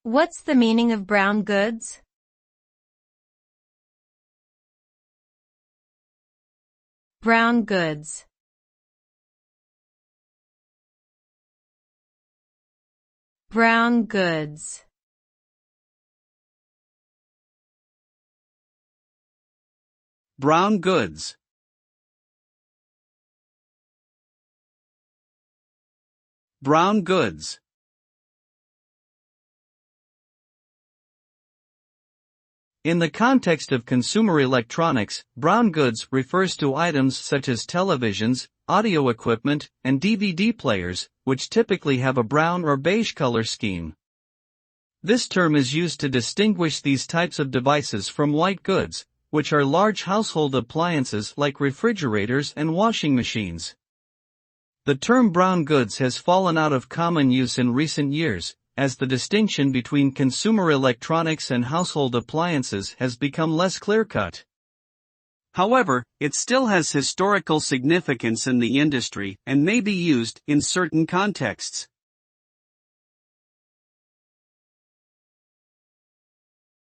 What's the meaning of brown goods? Brown goods. Brown goods. Brown goods. Brown goods. In the context of consumer electronics, brown goods refers to items such as televisions, audio equipment, and DVD players, which typically have a brown or beige color scheme. This term is used to distinguish these types of devices from white goods, which are large household appliances like refrigerators and washing machines. The term brown goods has fallen out of common use in recent years, as the distinction between consumer electronics and household appliances has become less clear-cut. However, it still has historical significance in the industry and may be used in certain contexts.